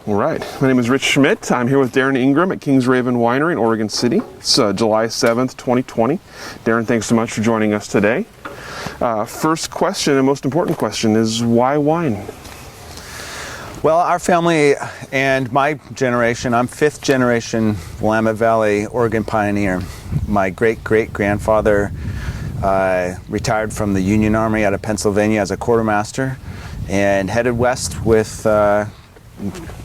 All right, my name is Rich Schmidt. I'm here with Darin Ingram at Kings Raven Winery in Oregon City. It's July 7th, 2020. Darin, thanks so much for joining us today. First question, and most important question, is why wine? Well, our family and my generation, I'm fifth generation Willamette Valley Oregon pioneer. My great-great-grandfather retired from the Union Army out of Pennsylvania as a quartermaster and headed west with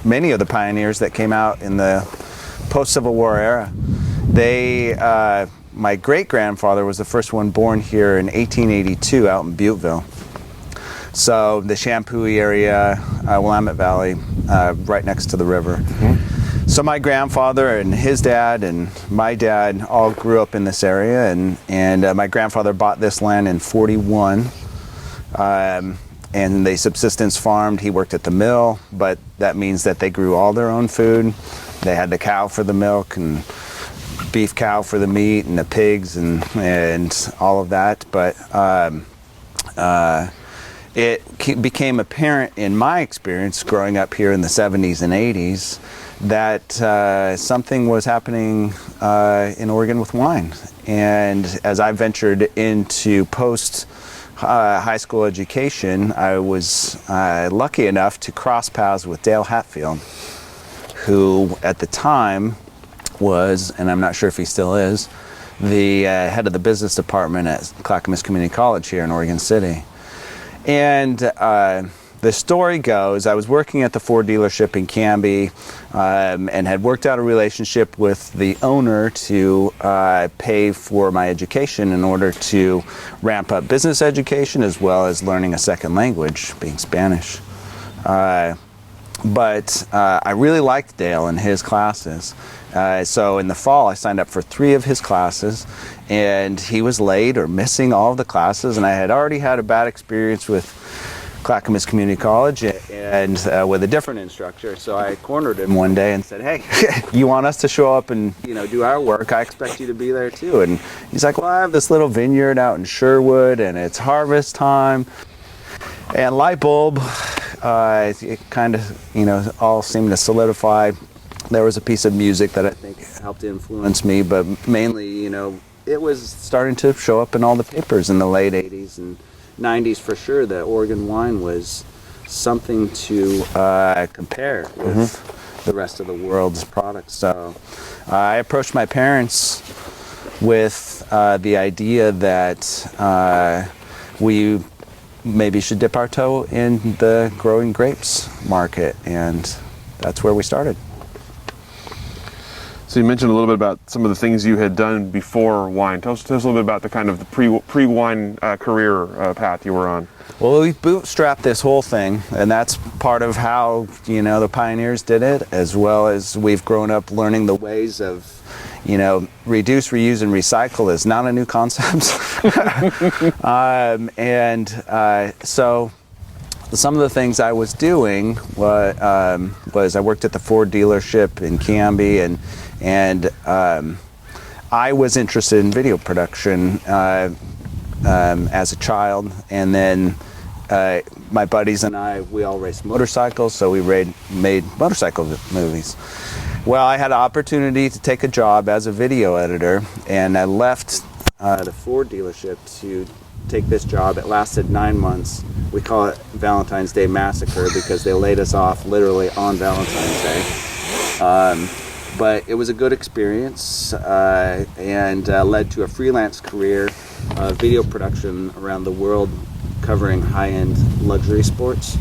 many of the pioneers that came out in the post-Civil War era. My great-grandfather was the first one born here in 1882 out in Butteville. So the Shampooey area, Willamette Valley, right next to the river. Mm-hmm. So my grandfather and his dad and my dad all grew up in this area, and my grandfather bought this land in 41. And they subsistence farmed. He worked at the mill, but that means that they grew all their own food. They had the cow for the milk and beef cow for the meat and the pigs and all of that. But it became apparent in my experience growing up here in the 70s and 80s that something was happening in Oregon with wine. And as I ventured into high school education, I was lucky enough to cross paths with Dale Hatfield, who at the time was, and I'm not sure if he still is, the head of the business department at Clackamas Community College here in Oregon City. And the story goes, I was working at the Ford dealership in Canby and had worked out a relationship with the owner to pay for my education in order to ramp up business education as well as learning a second language, being Spanish. But I really liked Dale and his classes. So in the fall I signed up for 3 of his classes, and he was late or missing all of the classes, and I had already had a bad experience with Clackamas Community College and with a different instructor. So I cornered him one day and said, "Hey, you want us to show up and do our work? I expect you to be there too." And he's like, "Well, I have this little vineyard out in Sherwood and it's harvest time." And light bulb, it kind of all seemed to solidify. There was a piece of music that I think helped influence me, but mainly, it was starting to show up in all the papers in the late 80s and 90s for sure that Oregon wine was something to compare with the rest of the world's products. So I approached my parents with the idea that we maybe should dip our toe in the growing grapes market, and that's where we started. So you mentioned a little bit about some of the things you had done before wine. Tell us a little bit about the kind of the pre-wine career path you were on. Well, we bootstrapped this whole thing, and that's part of how the pioneers did it, as well as we've grown up learning the ways of reduce, reuse, and recycle is not a new concept. So some of the things I was doing was I worked at the Ford dealership in Canby, and I was interested in video production as a child, and then my buddies and we all raced motorcycles, so we made motorcycle movies. Well, I had an opportunity to take a job as a video editor, and I left the Ford dealership to take this job. It lasted 9 months. We call it Valentine's Day Massacre because they laid us off literally on Valentine's Day. But it was a good experience and led to a freelance career of video production around the world, covering high-end luxury sports,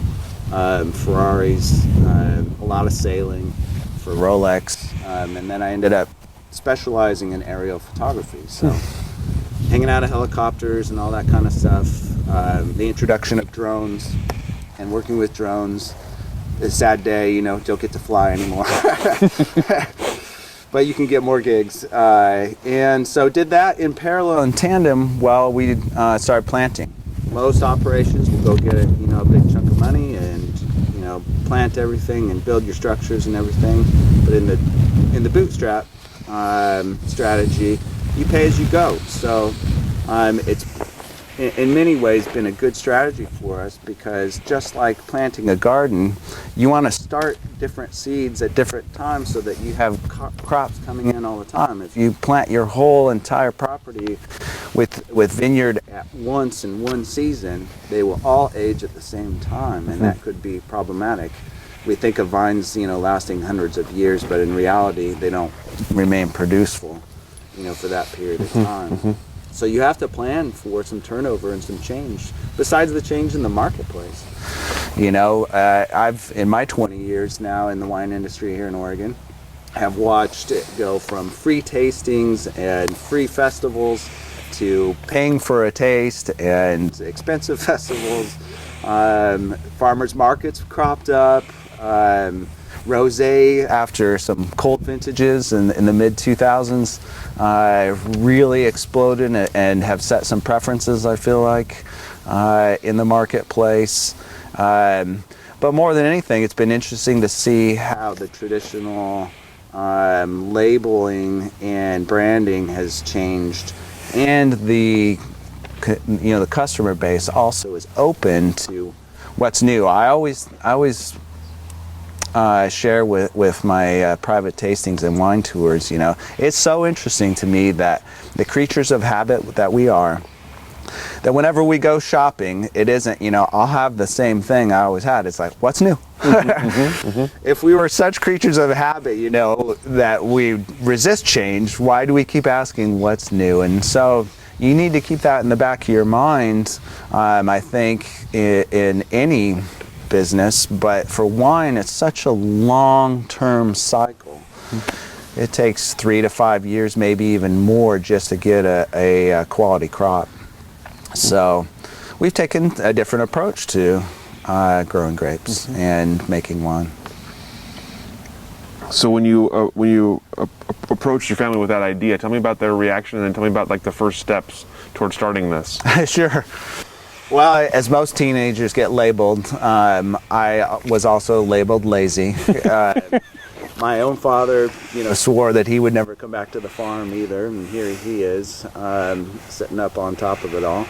Ferraris, a lot of sailing for Rolex, and then I ended up specializing in aerial photography. So hanging out of helicopters and all that kind of stuff, the introduction of drones and working with drones. A sad day, don't get to fly anymore. But you can get more gigs. And so did that in parallel, in tandem, while we started planting. Most operations will go get a big chunk of money and plant everything and build your structures and everything. But in the bootstrap strategy, you pay as you go. So it's in many ways been a good strategy for us, because just like planting a garden, you want to start different seeds at different times so that you have crops coming in all the time. If you plant your whole entire property with vineyard at once in one season, they will all age at the same time, and that could be problematic. We think of vines, lasting hundreds of years, but in reality, they don't remain produceful, for that period of time. So you have to plan for some turnover and some change, besides the change in the marketplace. I've, in my 20 years now in the wine industry here in Oregon, have watched it go from free tastings and free festivals to paying for a taste and expensive festivals. Farmers markets cropped up. Rosé, after some cold vintages in the mid-2000s, really exploded and have set some preferences, I feel like, in the marketplace. But more than anything, it's been interesting to see how the traditional labeling and branding has changed, and the customer base also is open to what's new. I always share with my private tastings and wine tours, it's so interesting to me that the creatures of habit that we are, that whenever we go shopping, it isn't, I'll have the same thing I always had. It's like, what's new? If we were such creatures of habit, that we resist change, why do we keep asking what's new? And so you need to keep that in the back of your mind, I think, in any business, but for wine, it's such a long-term cycle. It takes 3 to 5 years, maybe even more, just to get a quality crop. So we've taken a different approach to growing grapes and making wine. So when you approached your family with that idea, tell me about their reaction, and then tell me about the first steps towards starting this. Sure. Well, as most teenagers get labeled, I was also labeled lazy. My own father, swore that he would never come back to the farm either, and here he is, sitting up on top of it all.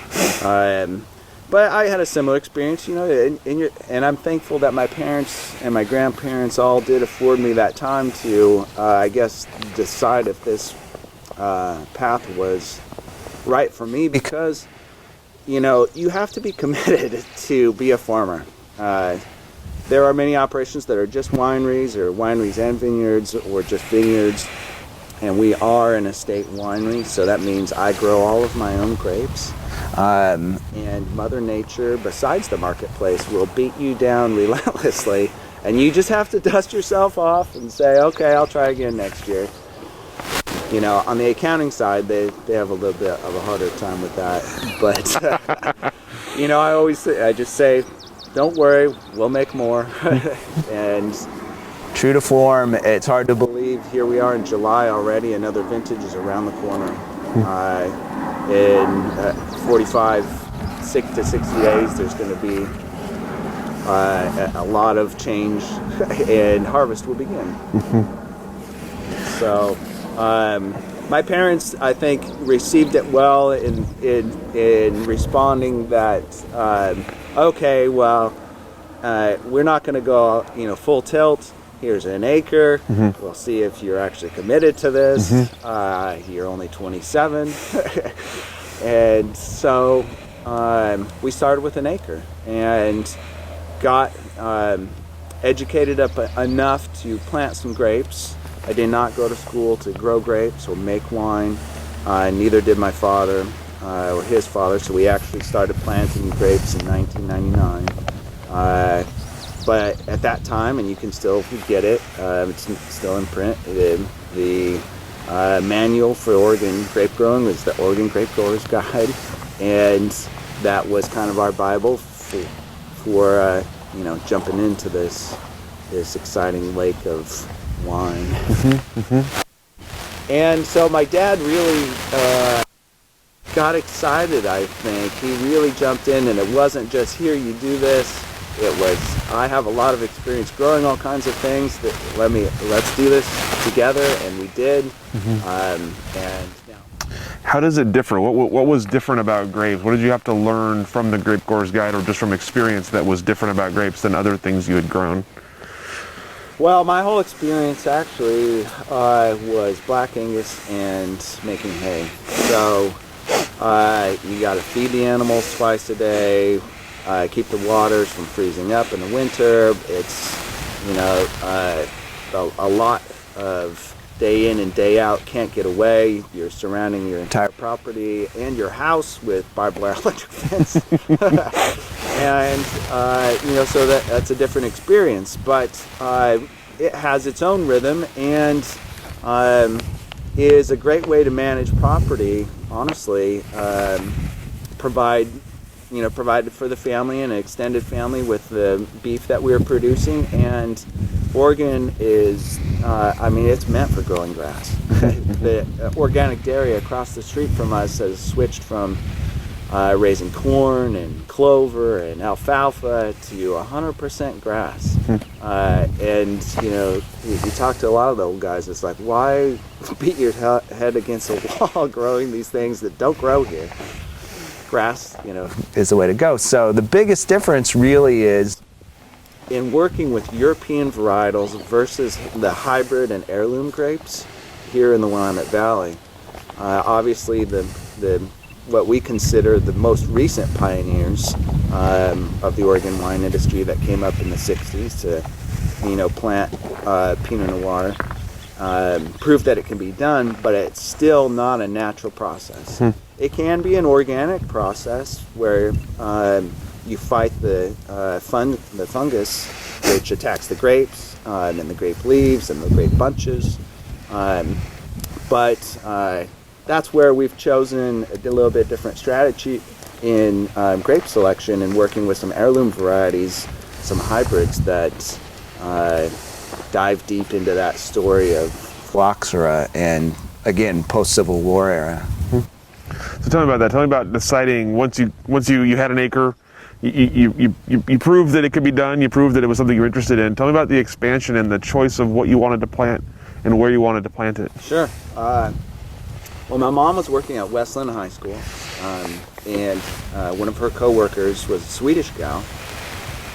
But I had a similar experience, and I'm thankful that my parents and my grandparents all did afford me that time to, decide if this path was right for me, because you have to be committed to be a farmer. There are many operations that are just wineries, or wineries and vineyards, or just vineyards, and we are an estate winery, so that means I grow all of my own grapes. And Mother Nature, besides the marketplace, will beat you down relentlessly, and you just have to dust yourself off and say, okay, I'll try again next year. On the accounting side, they have a little bit of a harder time with that. But, I just say, don't worry, we'll make more. And true to form, it's hard to believe, here we are in July already, another vintage is around the corner. In 6 to 60 days, there's going to be a lot of change, and harvest will begin. So, my parents, I think, received it well in responding that, okay, well, we're not going to go, full tilt. Here's an acre. We'll see if you're actually committed to this. You're only 27. And so we started with an acre and got educated up enough to plant some grapes. I did not go to school to grow grapes or make wine. Neither did my father or his father, so we actually started planting grapes in 1999. But at that time, and you can still get it, it's still in print, the manual for Oregon grape growing was the Oregon Grape Growers Guide, and that was kind of our Bible for jumping into this exciting lake of wine. And so my dad really got excited, I think. He really jumped in, and it wasn't just, here, you do this. It was, I have a lot of experience growing all kinds of things, let's do this together, and we did. And now. How does it differ? What was different about grapes? What did you have to learn from the Grape Growers Guide or just from experience that was different about grapes than other things you had grown? Well, my whole experience actually was Black Angus and making hay. So you got to feed the animals twice a day, keep the waters from freezing up in the winter. It's, a lot of day in and day out, can't get away. You're surrounding your entire property and your house with barbed wire electric fence. And, so that's a different experience, but it has its own rhythm and is a great way to manage property, honestly. Provided for the family and an extended family with the beef that we were producing. And Oregon is, it's meant for growing grass. The organic dairy across the street from us has switched from raising corn and clover and alfalfa to 100% grass. And you talk to a lot of the old guys, it's like, why beat your head against a wall growing these things that don't grow here? Grass, is the way to go. So the biggest difference really is in working with European varietals versus the hybrid and heirloom grapes here in the Willamette Valley. Obviously, the what we consider the most recent pioneers of the Oregon wine industry that came up in the 60s to, plant Pinot Noir, proved that it can be done, but it's still not a natural process. It can be an organic process where you fight the fungus, which attacks the grapes, and then the grape leaves and the grape bunches. But that's where we've chosen a little bit different strategy in grape selection and working with some heirloom varieties, some hybrids that dive deep into that story of phylloxera and, again, post-Civil War era. So tell me about that. Tell me about deciding once you had an acre, you proved that it could be done. You proved that it was something you're interested in. Tell me about the expansion and the choice of what you wanted to plant and where you wanted to plant it. Sure. Well, my mom was working at Westland High School, and one of her coworkers was a Swedish gal.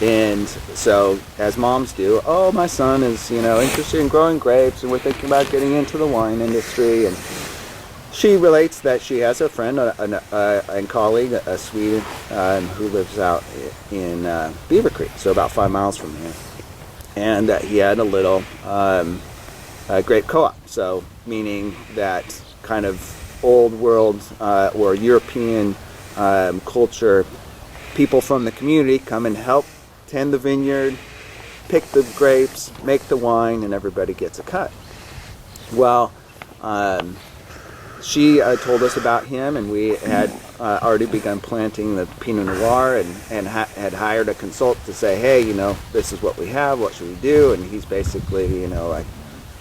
And so, as moms do, oh, my son is, interested in growing grapes, and we're thinking about getting into the wine industry. And she relates that she has a friend and colleague, a Swede, who lives out in Beaver Creek, so about 5 miles from here. And he had a little grape co-op, so meaning that kind of old world or European culture, people from the community come and help tend the vineyard, pick the grapes, make the wine, and everybody gets a cut. Well, she told us about him, and we had already begun planting the Pinot Noir and had hired a consultant to say, hey, this is what we have, what should we do? And he's basically, like,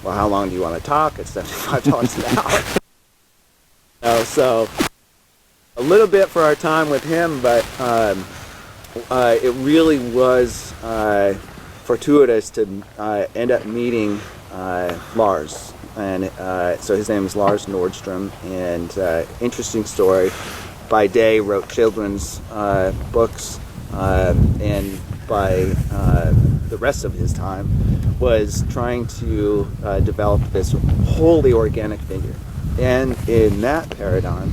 well, how long do you want to talk? It's $75 an hour. So a little bit for our time with him, but it really was fortuitous to end up meeting Lars. And so his name is Lars Nordstrom, and interesting story. By day, wrote children's books, and by the rest of his time was trying to develop this wholly organic vineyard. And in that paradigm,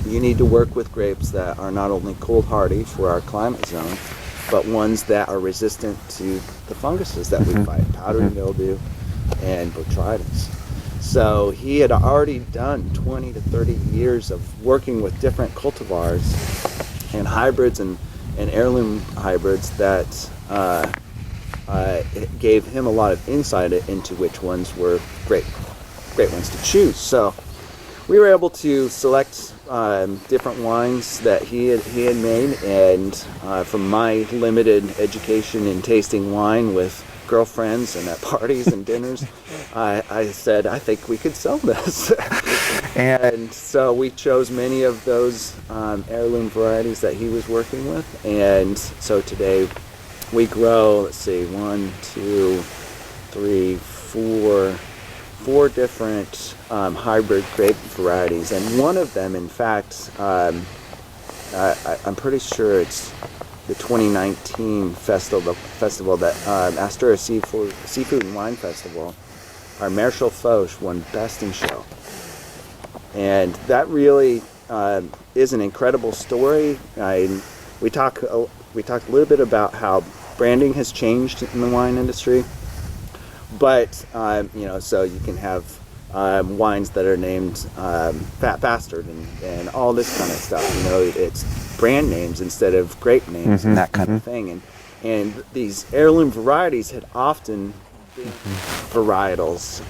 you need to work with grapes that are not only cold hardy for our climate zone, but ones that are resistant to the funguses that we fight, powdery mildew and botrytis. So he had already done 20 to 30 years of working with different cultivars and hybrids and heirloom hybrids that it gave him a lot of insight into which ones were great ones to choose. So we were able to select different wines that he had made, and from my limited education in tasting wine with girlfriends and at parties and dinners, I said, I think we could sell this. And so we chose many of those heirloom varieties that he was working with, and so today we grow, let's see, 1, 2, 3, 4, 4 different hybrid grape varieties, and one of them, in fact, I'm pretty sure it's the 2019 festival that Astoria Seafood and Wine Festival, our Marshall Foch won Best in Show. And that really is an incredible story. We talked a little bit about how branding has changed in the wine industry, but so you can have wines that are named Fat Bastard and all this kind of stuff. It's brand names instead of grape names and that kind of thing. And these heirloom varieties had often been varietals.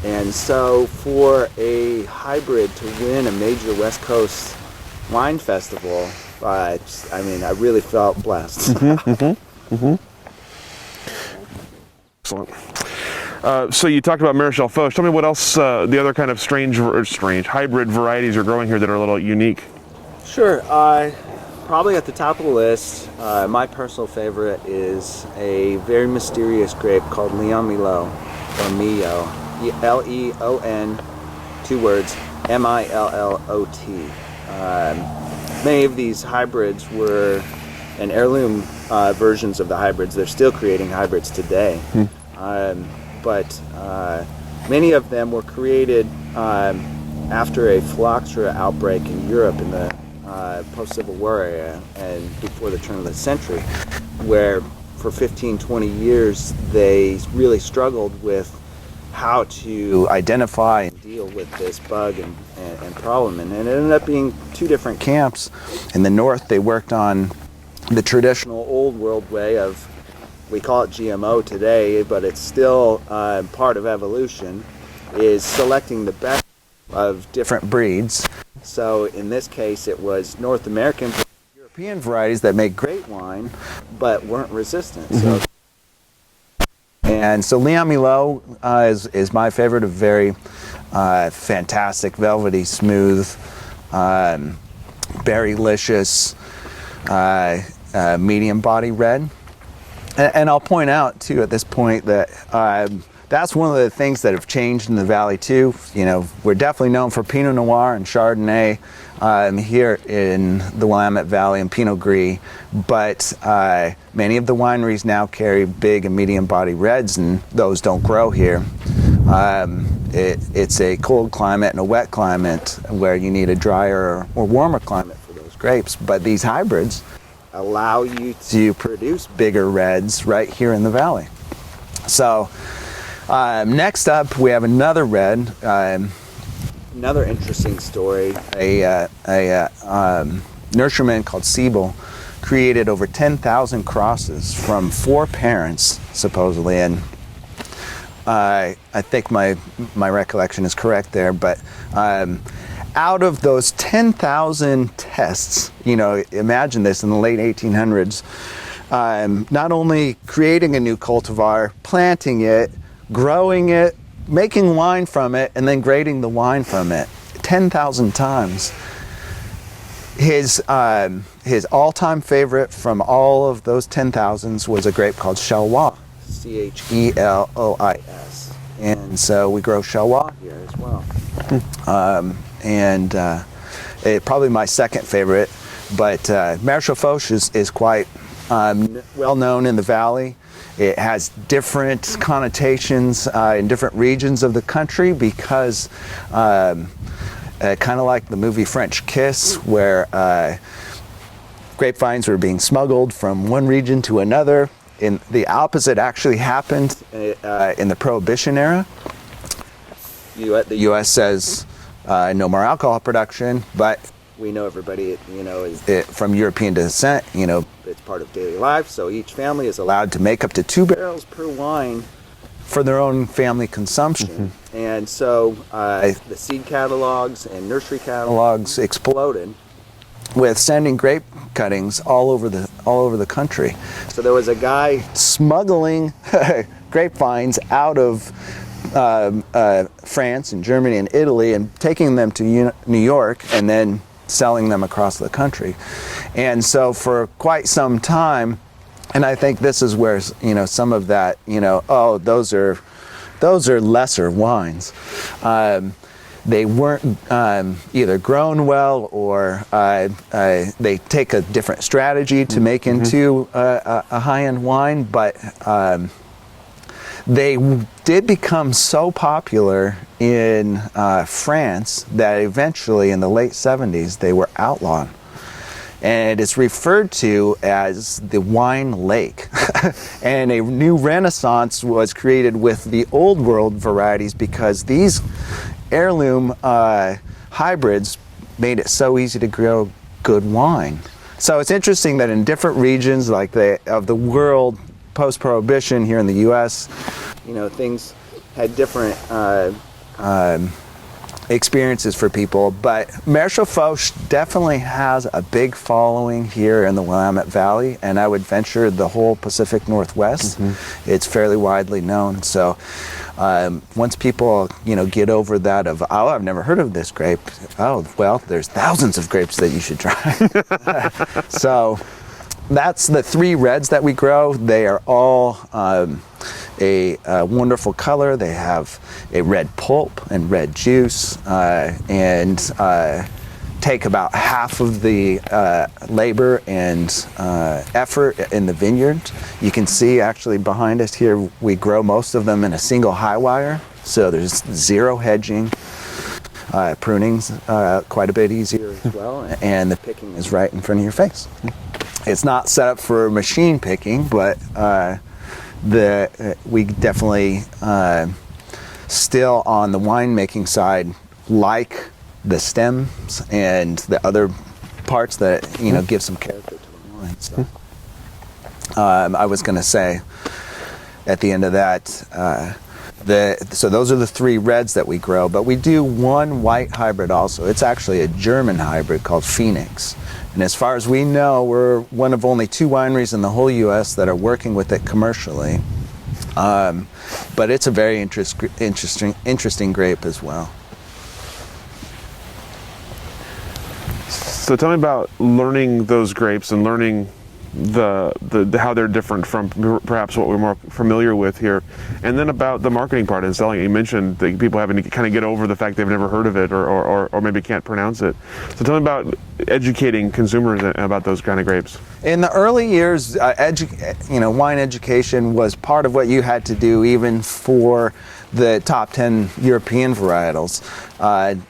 And so for a hybrid to win a major West Coast wine festival, I really felt blessed. Excellent. So you talked about Marechal Foch. Tell me what else, the other kind of strange hybrid varieties are growing here that are a little unique. Sure. Probably at the top of the list, my personal favorite is a very mysterious grape called Leon Millot, or Millo, Leon, 2 words, Millot. Many of these hybrids were, and heirloom versions of the hybrids, they're still creating hybrids today. But many of them were created after a phylloxera outbreak in Europe in the post-Civil War era and before the turn of the century, where for 15-20 years they really struggled with how to identify and deal with this bug and problem. And it ended up being 2 different camps. In the north, they worked on the traditional old world way of, we call it GMO today, but it's still part of evolution, is selecting the best of different breeds. So in this case, it was North American, European varieties that make great wine, but weren't resistant. So Leon Millot is my favorite, a very fantastic, velvety, smooth, berry-licious, medium body red. And I'll point out too at this point that that's one of the things that have changed in the valley too. We're definitely known for Pinot Noir and Chardonnay here in the Willamette Valley and Pinot Gris, but many of the wineries now carry big and medium body reds, and those don't grow here. It's a cold climate and a wet climate where you need a drier or warmer climate for those grapes, but these hybrids allow you to produce bigger reds right here in the valley. So next up, we have another red, another interesting story. A nurseryman called Siebel created over 10,000 crosses from 4 parents, supposedly, and I think my recollection is correct there, but out of those 10,000 tests, imagine this in the late 1800s, not only creating a new cultivar, planting it, growing it, making wine from it, and then grading the wine from it 10,000 times. His all-time favorite from all of those 10,000s was a grape called Chelois, Chelois. And so we grow Chelois here as well. Probably my second favorite, but Marechal Foch is quite well known in the valley. It has different connotations in different regions of the country because kind of like the movie French Kiss, where grapevines were being smuggled from one region to another. The opposite actually happened in the Prohibition era. The U.S. says no more alcohol production, but we know everybody, is from European descent. It's part of daily life. So each family is allowed to make up to 2 barrels per wine for their own family consumption. And so the seed catalogs and nursery catalogs exploded with sending grape cuttings all over the country. So there was a guy smuggling grapevines out of France and Germany and Italy and taking them to New York and then selling them across the country. And so for quite some time, and I think this is where some of that, those are those are lesser wines. They weren't either grown well, or they take a different strategy to make into a high-end wine, but they did become so popular in France that eventually in the late 70s they were outlawed. And it's referred to as the wine lake. And a new renaissance was created with the old world varieties, because these heirloom hybrids made it so easy to grow good wine. So it's interesting that in different regions of the world post-prohibition, here in the US, things had different experiences for people, but Maréchal Foch definitely has a big following here in the Willamette Valley, and I would venture the whole Pacific Northwest. It's fairly widely known. So once people get over that of, oh, I've never heard of this grape, oh well, there's thousands of grapes that you should try. So that's the 3 reds that we grow. They are all a wonderful color. They have a red pulp and red juice, and take about half of the labor and effort in the vineyard. You can see actually behind us here, we grow most of them in a single high wire, so there's 0 hedging. Pruning's quite a bit easier as well, and the picking is right in front of your face. It's not set up for machine picking, but we definitely still on the winemaking side like the stems and the other parts that give some character to the wine. So I was going to say at the end of that, so those are the 3 reds that we grow, but we do 1 white hybrid also. It's actually a German hybrid called Phoenix. And as far as we know, we're one of only 2 wineries in the whole U.S. that are working with it commercially. But it's a very interesting grape as well. So tell me about learning those grapes and learning the how they're different from perhaps what we're more familiar with here, and then about the marketing part and selling it. You mentioned that people having to kind of get over the fact they've never heard of it or maybe can't pronounce it. So tell me about educating consumers about those kind of grapes. In the early years, wine education was part of what you had to do even for the top 10 European varietals.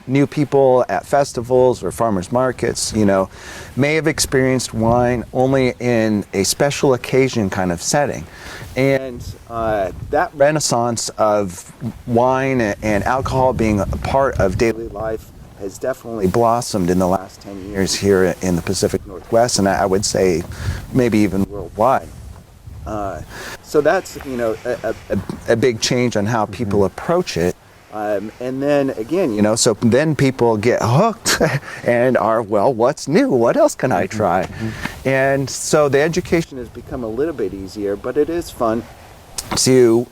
New people at festivals or farmers markets, may have experienced wine only in a special occasion kind of setting. And that renaissance of wine and alcohol being a part of daily life has definitely blossomed in the last 10 years here in the Pacific Northwest, and I would say maybe even worldwide. So that's a big change on how people approach it, and then again so then people get hooked and are, well, what's new, what else can I try? And so the education has become a little bit easier, but it is fun to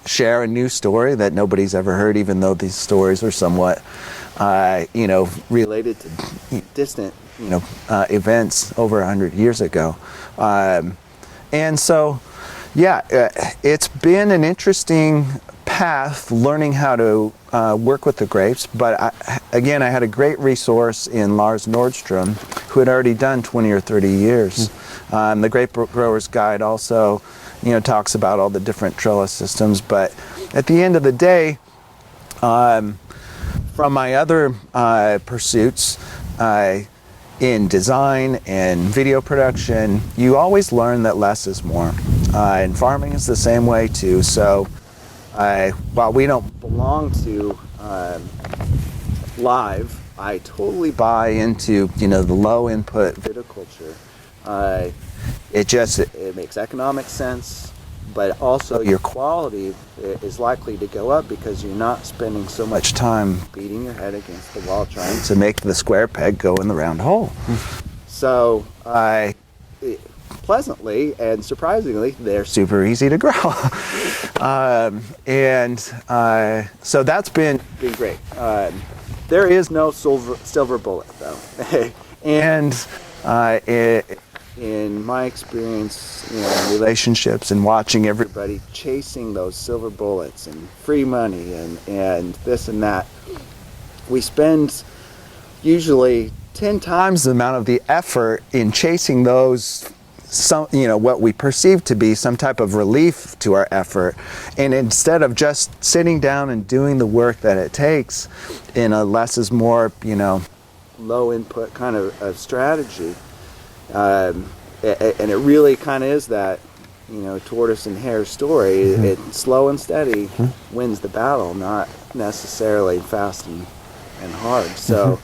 share a new story that nobody's ever heard, even though these stories are somewhat related to distant events over 100 years ago. And so, it's been an interesting path learning how to work with the grapes, but I had a great resource in Lars Nordstrom, who had already done 20 or 30 years. The Grape Grower's Guide also, talks about all the different trellis systems, but at the end of the day, from my other pursuits, in design and video production, you always learn that less is more. And farming is the same way too. So while we don't belong to live, I totally buy into the low input viticulture. It makes economic sense, but also your quality is likely to go up because you're not spending so much time beating your head against the wall trying to make the square peg go in the round hole. So pleasantly and surprisingly, they're super easy to grow. So that's been great. There is no silver bullet though. And in my experience, in relationships and watching everybody chasing those silver bullets and free money and this and that, we spend usually 10 times the amount of the effort in chasing those, what we perceive to be some type of relief to our effort, and instead of just sitting down and doing the work that it takes in a less is more, low input kind of strategy, and it really kind of is that, tortoise and hare story. It slow and steady wins the battle, not necessarily fast and hard. So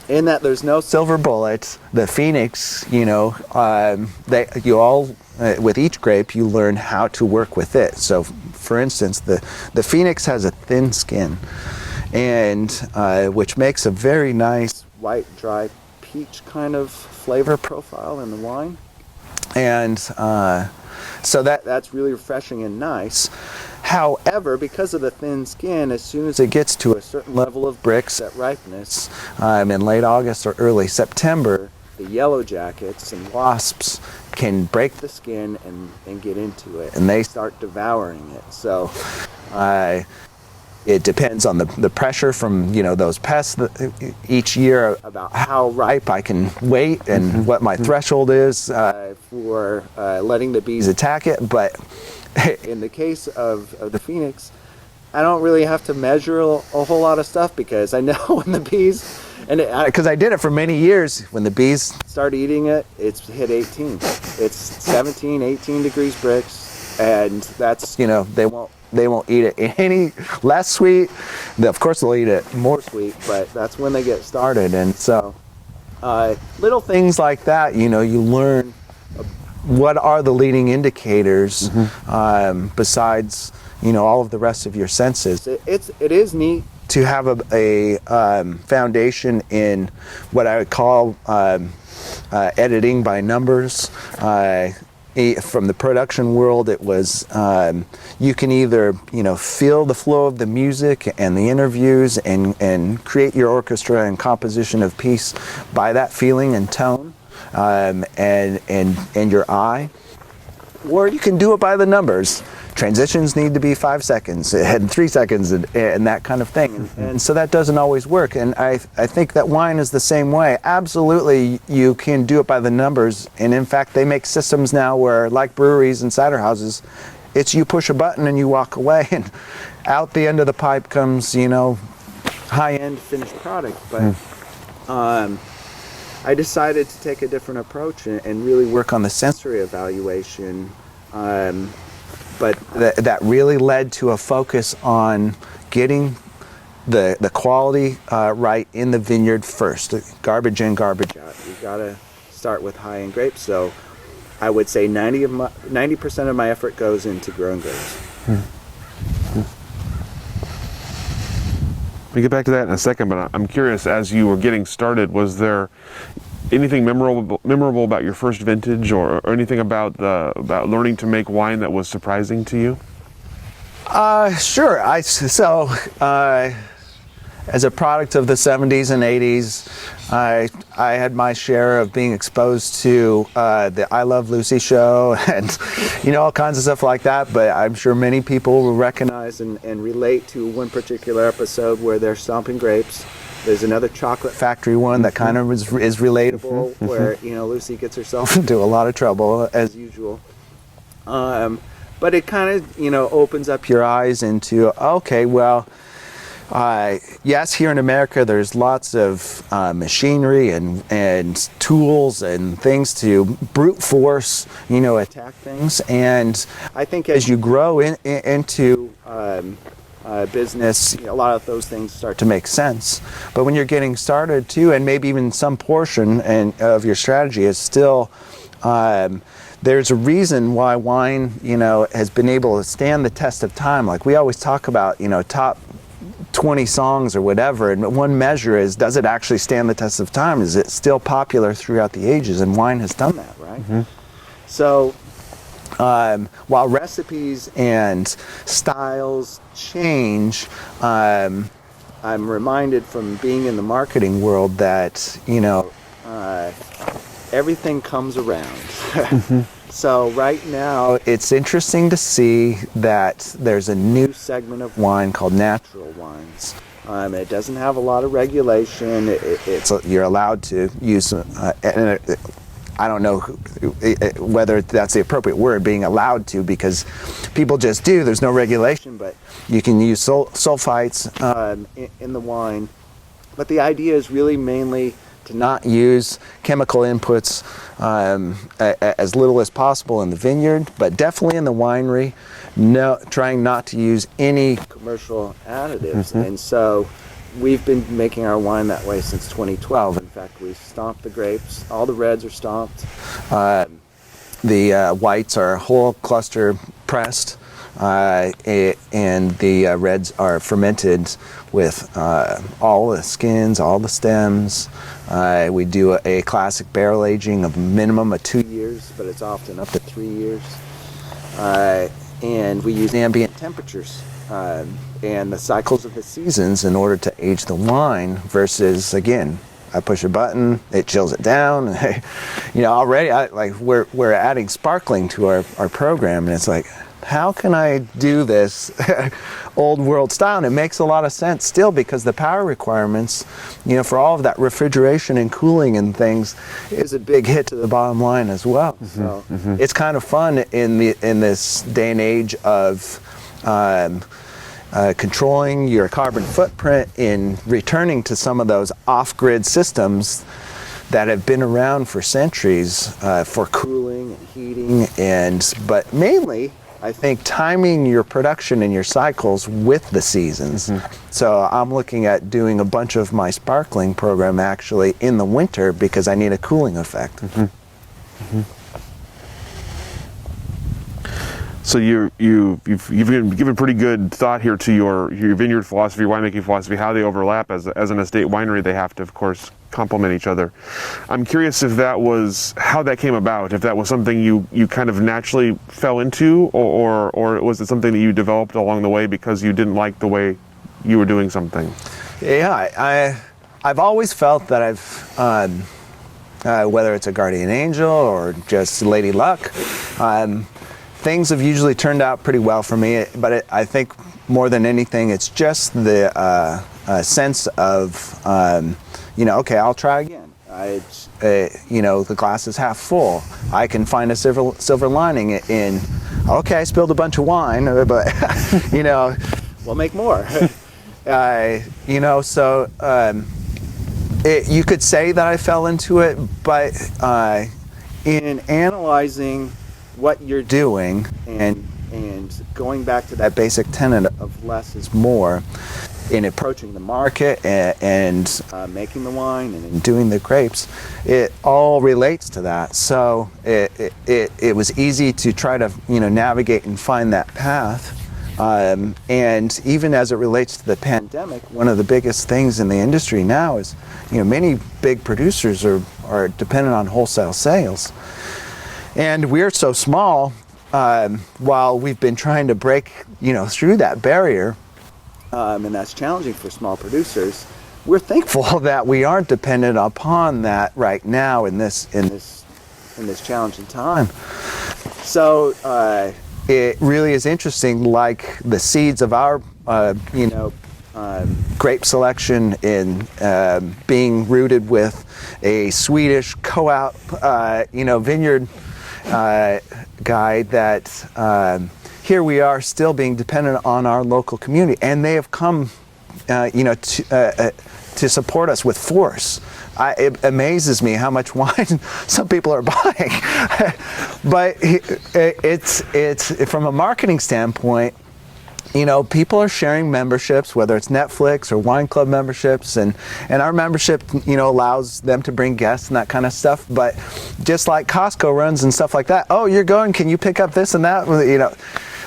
in that there's no silver bullet, the Phoenix, with each grape you learn how to work with it. So for instance, the Phoenix has a thin skin, and which makes a very nice white dry peach kind of flavor profile in the wine, and so that's really refreshing and nice. However, because of the thin skin, as soon as it gets to a certain level of bricks at ripeness, in late August or early September, the yellow jackets and wasps can break the skin and get into it, and they start devouring it. So it depends on the pressure from those pests each year about how ripe I can wait and what my threshold is for letting the bees attack it. But in the case of the Phoenix, I don't really have to measure a whole lot of stuff, because I know when the bees, because I did it for many years, when the bees start eating it, it's hit 18. It's 17, 18 degrees bricks, and that's, they won't eat it any less sweet. Of course they'll eat it more sweet, but that's when they get started. And so little things like that, you learn what are the leading indicators, besides all of the rest of your senses. It is neat to have a foundation in what I would call editing by numbers. From the production world, it was you can either feel the flow of the music and the interviews and create your orchestra and composition of piece by that feeling and tone, and your eye, or you can do it by the numbers. Transitions need to be 5 seconds and 3 seconds and that kind of thing. And so that doesn't always work. And I think that wine is the same way. Absolutely, you can do it by the numbers. And in fact, they make systems now where, like breweries and cider houses, it's you push a button and you walk away, and out the end of the pipe comes, high-end finished product. But I decided to take a different approach and really work on the sensory evaluation. But that really led to a focus on getting the quality right in the vineyard first. Garbage in, garbage out. You gotta start with high-end grapes. So I would say 90% of my effort goes into growing grapes. We'll get back to that in a second, but I'm curious, as you were getting started, was there anything memorable about your first vintage, or anything about learning to make wine that was surprising to you? Sure. As a product of the 70s and 80s, I had my share of being exposed to the I Love Lucy show and all kinds of stuff like that. But I'm sure many people will recognize and relate to one particular episode where they're stomping grapes. There's another chocolate factory one that kind of is relatable, where Lucy gets herself into a lot of trouble as usual. But it kind of opens up your eyes into, okay, well, yes, here in America there's lots of machinery and tools and things to brute force attack things. And I think as you grow into business, a lot of those things start to make sense. But when you're getting started too, and maybe even some portion of your strategy is still, there's a reason why wine, has been able to stand the test of time. Like we always talk about, top 20 songs or whatever, and one measure is, does it actually stand the test of time? Is it still popular throughout the ages? And wine has done that, right? So while recipes and styles change, I'm reminded from being in the marketing world that everything comes around. So right now, it's interesting to see that there's a new segment of wine called natural wines. It doesn't have a lot of regulation. You're allowed to use, I don't know whether that's the appropriate word, being allowed to, because people just do. There's no regulation, but you can use sulfites in the wine. But the idea is really mainly to not use chemical inputs as little as possible in the vineyard, but definitely in the winery, trying not to use any commercial additives. And so we've been making our wine that way since 2012. In fact, we stomped the grapes. All the reds are stomped. The whites are whole cluster pressed, and the reds are fermented with all the skins, all the stems. We do a classic barrel aging of a minimum of 2 years, but it's often up to 3 years. And we use ambient temperatures and the cycles of the seasons in order to age the wine versus, again, I push a button, it chills it down. Already we're adding sparkling to our program, and it's like, how can I do this old world style? And it makes a lot of sense still, because the power requirements, for all of that refrigeration and cooling and things, is a big hit to the bottom line as well. So it's kind of fun in this day and age of controlling your carbon footprint in returning to some of those off-grid systems that have been around for centuries for cooling and heating, but mainly, I think, timing your production and your cycles with the seasons. So I'm looking at doing a bunch of my sparkling program actually in the winter because I need a cooling effect. So you've given pretty good thought here to your vineyard philosophy, winemaking philosophy, how they overlap. As an estate winery, they have to, of course, complement each other. I'm curious if that was how that came about, if that was something you kind of naturally fell into, or was it something that you developed along the way because you didn't like the way you were doing something? Yeah, I've always felt that whether it's a guardian angel or just lady luck, things have usually turned out pretty well for me, but I think more than anything, it's just the sense of, okay, I'll try again. The glass is half full. I can find a silver lining in, okay, I spilled a bunch of wine, but, we'll make more. You could say that I fell into it, but in analyzing what you're doing and going back to that basic tenet of less is more in approaching the market and making the wine and in doing the grapes, it all relates to that. So it was easy to try to navigate and find that path. And even as it relates to the pandemic, one of the biggest things in the industry now is many big producers are dependent on wholesale sales. And we're so small, while we've been trying to break, through that barrier, and that's challenging for small producers, we're thankful that we aren't dependent upon that right now in this challenging time. So it really is interesting, like the seeds of our, grape selection in being rooted with a Swedish co-op, vineyard guy that here we are still being dependent on our local community, and they have come to support us with force. It amazes me how much wine some people are buying. But it's from a marketing standpoint, people are sharing memberships, whether it's Netflix or wine club memberships, and our membership, allows them to bring guests and that kind of stuff. But just like Costco runs and stuff like that, oh, you're going, can you pick up this and that?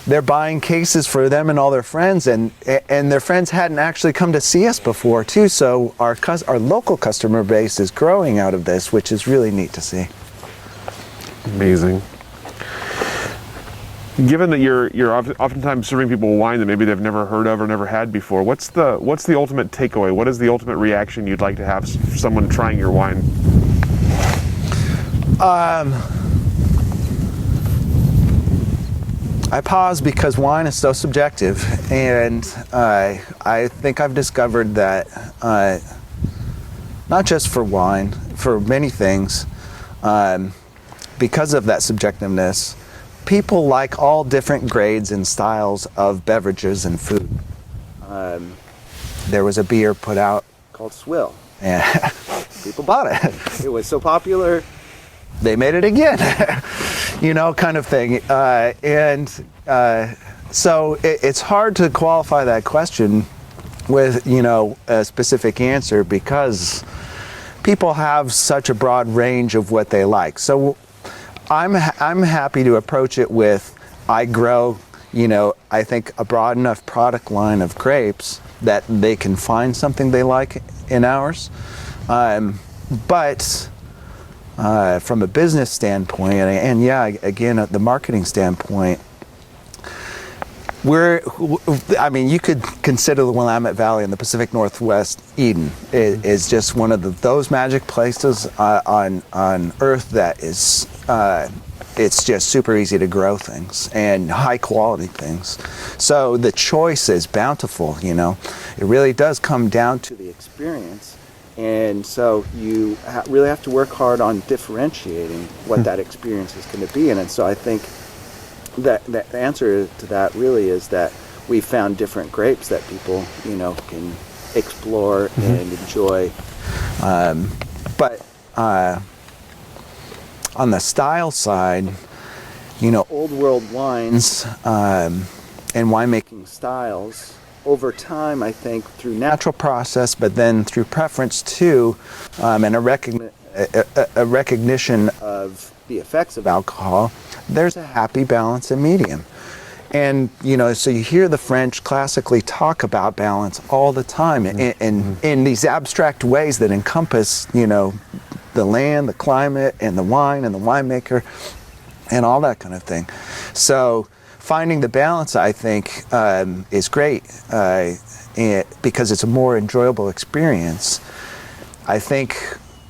They're buying cases for them and all their friends, and their friends hadn't actually come to see us before too. So our local customer base is growing out of this, which is really neat to see. Amazing. Given that you're oftentimes serving people wine that maybe they've never heard of or never had before, what's the ultimate takeaway? What is the ultimate reaction you'd like to have someone trying your wine? I pause because wine is so subjective, and I think I've discovered that not just for wine, for many things, because of that subjectiveness, people like all different grades and styles of beverages and food. There was a beer put out called Swill, and people bought it. It was so popular, they made it again, kind of thing. So it's hard to qualify that question with, a specific answer, because people have such a broad range of what they like. So I'm happy to approach it with, I grow, I think a broad enough product line of grapes that they can find something they like in ours. But from a business standpoint, and again, at the marketing standpoint, you could consider the Willamette Valley in the Pacific Northwest, Eden, is just one of those magic places on Earth that is, it's just super easy to grow things and high quality things. So the choice is bountiful, It really does come down to the experience. And so you really have to work hard on differentiating what that experience is going to be. And so I think that the answer to that really is that we found different grapes that people, can explore and enjoy. But on the style side, old world wines and winemaking styles, over time, I think, through natural process, but then through preference too, and a recognition of the effects of alcohol, there's a happy balance and medium. And, so you hear the French classically talk about balance all the time in these abstract ways that encompass, the land, the climate, and the wine, and the winemaker, and all that kind of thing. So finding the balance, I think, is great because it's a more enjoyable experience. I think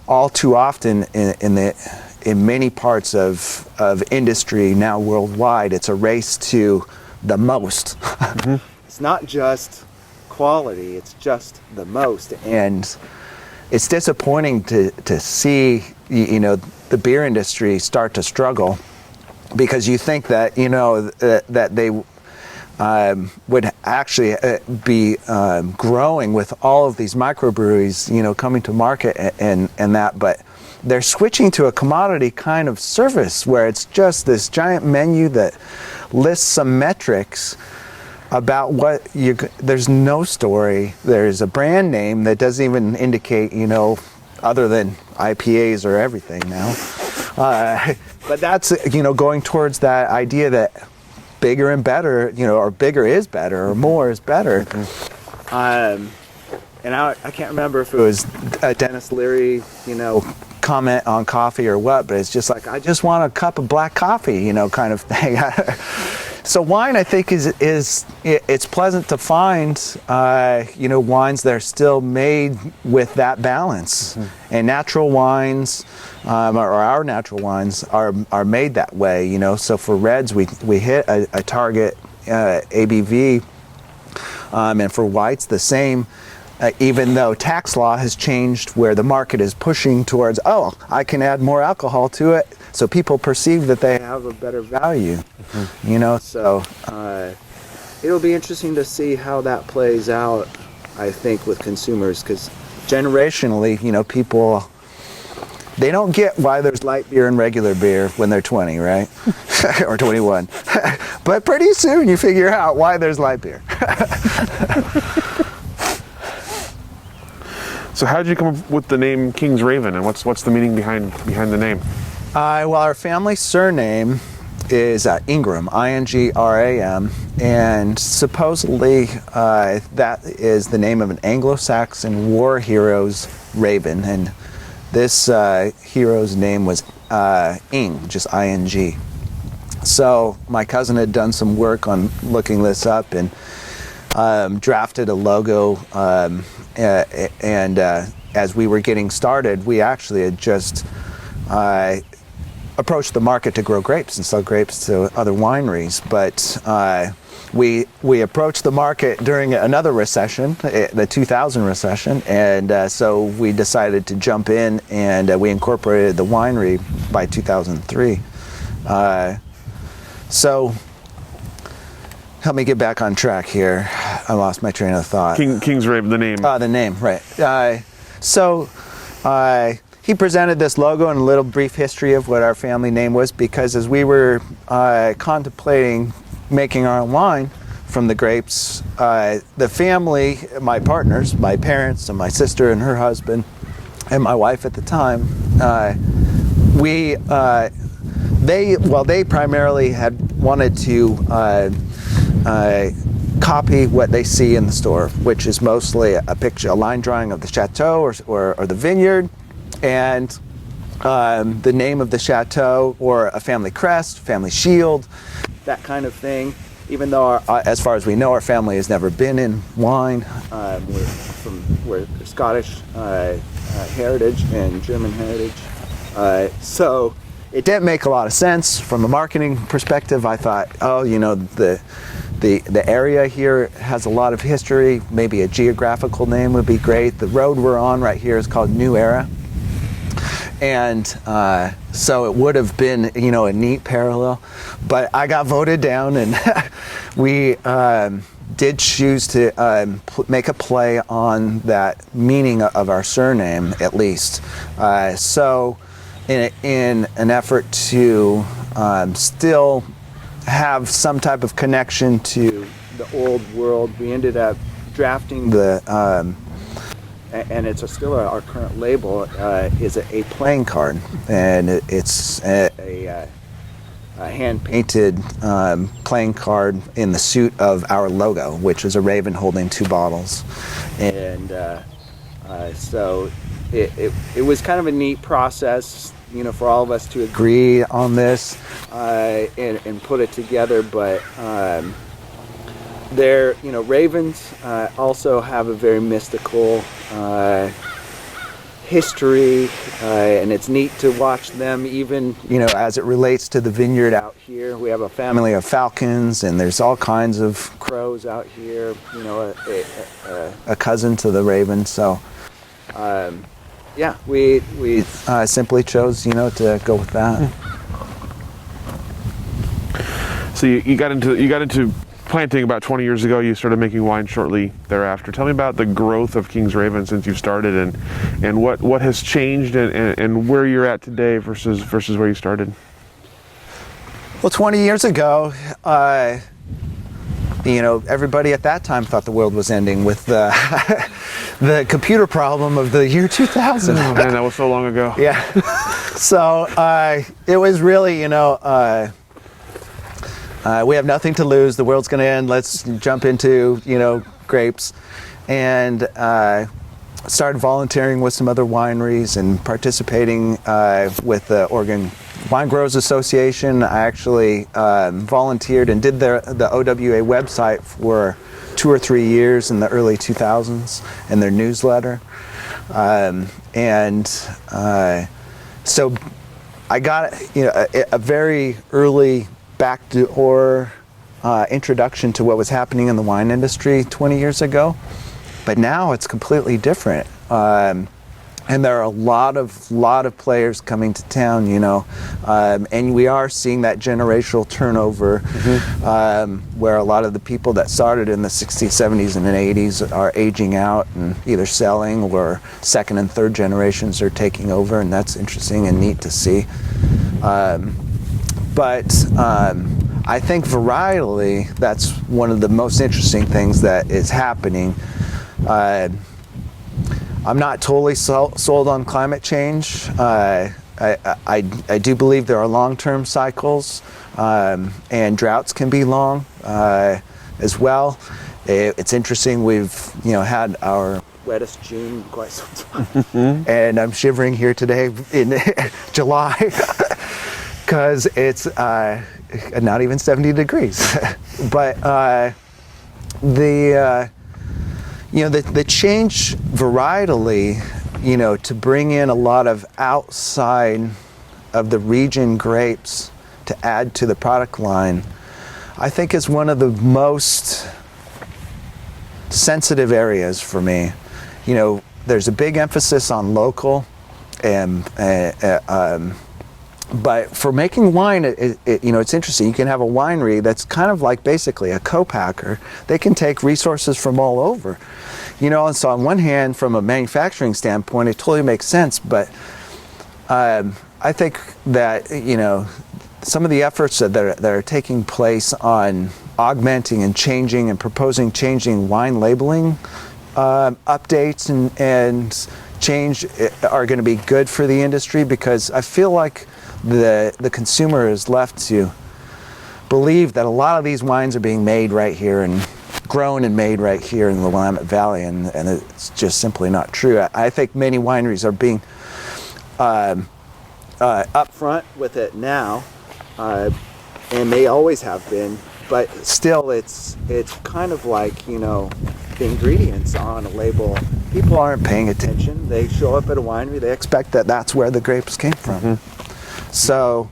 all too often in many parts of industry now worldwide, it's a race to the most. It's not just quality, it's just the most. And it's disappointing to see, the beer industry start to struggle, because you think that, that they would actually be growing with all of these microbreweries, coming to market and that, but they're switching to a commodity kind of service where it's just this giant menu that lists some metrics about what there's no story. There's a brand name that doesn't even indicate, other than IPAs or everything now. But that's, going towards that idea that bigger and better, or bigger is better, or more is better. And I can't remember if it was Dennis Leary, comment on coffee or what, but it's just like, I just want a cup of black coffee, kind of thing. So wine, I think, it's pleasant to find, wines that are still made with that balance. And natural wines, or our natural wines, are made that way. So for reds, we hit a target ABV, and for whites the same. Even though tax law has changed, where the market is pushing towards, I can add more alcohol to it, so people perceive that they have a better value. So it'll be interesting to see how that plays out, I think, with consumers, because generationally, people, they don't get why there's light beer and regular beer when they're 20, right? Or 21. But pretty soon you figure out why there's light beer. So how did you come up with the name King's Raven, and what's the meaning behind the name? Well, our family surname is Ingram, I-N-G-R-A-M, and supposedly that is the name of an Anglo-Saxon war hero's raven, and this hero's name was Ing, just I-N-G. So my cousin had done some work on looking this up and drafted a logo, and as we were getting started, we actually had just approach the market to grow grapes and sell grapes to other wineries. But we approached the market during another recession, the 2000 recession, and so we decided to jump in, and we incorporated the winery by 2003. So help me get back on track here. I lost my train of thought. King's Raven, the name. The name, right. So he presented this logo and a little brief history of what our family name was, because as we were contemplating making our own wine from the grapes, the family, my partners, my parents and my sister and her husband and my wife at the time, they primarily had wanted to copy what they see in the store, which is mostly a picture, a line drawing of the chateau or the vineyard, and the name of the chateau, or a family crest, family shield, that kind of thing. Even though, as far as we know, our family has never been in wine. We're Scottish heritage and German heritage. So it didn't make a lot of sense from a marketing perspective. I thought, the area here has a lot of history. Maybe a geographical name would be great. The road we're on right here is called New Era. And so it would have been, a neat parallel. But I got voted down, and we did choose to make a play on that meaning of our surname, at least. So in an effort to still have some type of connection to the old world, we ended up drafting and it's still our current label, is a playing card, and it's a hand-painted playing card in the suit of our logo, which is a raven holding 2 bottles. And so it was kind of a neat process, for all of us to agree on this and put it together. But ravens also have a very mystical history, and it's neat to watch them, even as it relates to the vineyard out here. We have a family of falcons, and there's all kinds of crows out here, a cousin to the raven. So we simply chose to go with that. So you got into planting about 20 years ago. You started making wine shortly thereafter. Tell me about the growth of King's Raven since you've started, and what has changed, and where you're at today versus where you started. Well, 20 years ago, everybody at that time thought the world was ending with the computer problem of the year 2000. Oh man, that was so long ago. Yeah. So it was really, we have nothing to lose. The world's going to end. Let's jump into, grapes. And started volunteering with some other wineries and participating with the Oregon Wine Growers Association. I actually volunteered and did the OWA website for 2 or 3 years in the early 2000s, and their newsletter. So I got a very early backdoor introduction to what was happening in the wine industry 20 years ago, but now it's completely different. And there are a lot of players coming to town, and we are seeing that generational turnover, where a lot of the people that started in the 60s, 70s, and 80s are aging out and either selling, or second and third generations are taking over, and that's interesting and neat to see. But I think varietally, that's one of the most interesting things that is happening. I'm not totally sold on climate change. I do believe there are long-term cycles, and droughts can be long as well. It's interesting, we've had our wettest June in quite some time, and I'm shivering here today in July because it's not even 70 degrees. But the change varietally, to bring in a lot of outside of the region grapes to add to the product line, I think is one of the most sensitive areas for me. You know, there's a big emphasis on local, and but for making wine, you know, it's interesting. You can have a winery that's kind of like basically a co-packer. They can take resources from all over, you know. And so on one hand, from a manufacturing standpoint, it totally makes sense. But I think that, you know, some of the efforts that are taking place on augmenting and changing and proposing changing wine labeling updates and change are going to be good for the industry, because I feel like the consumer is left to believe that a lot of these wines are being made right here and grown and made right here in the Willamette Valley, and it's just simply not true. I think many wineries are being upfront with it now, and they always have been, but still it's kind of like, you know, the ingredients on a label. People aren't paying attention. They show up at a winery, they expect that that's where the grapes came from. Mm-hmm. So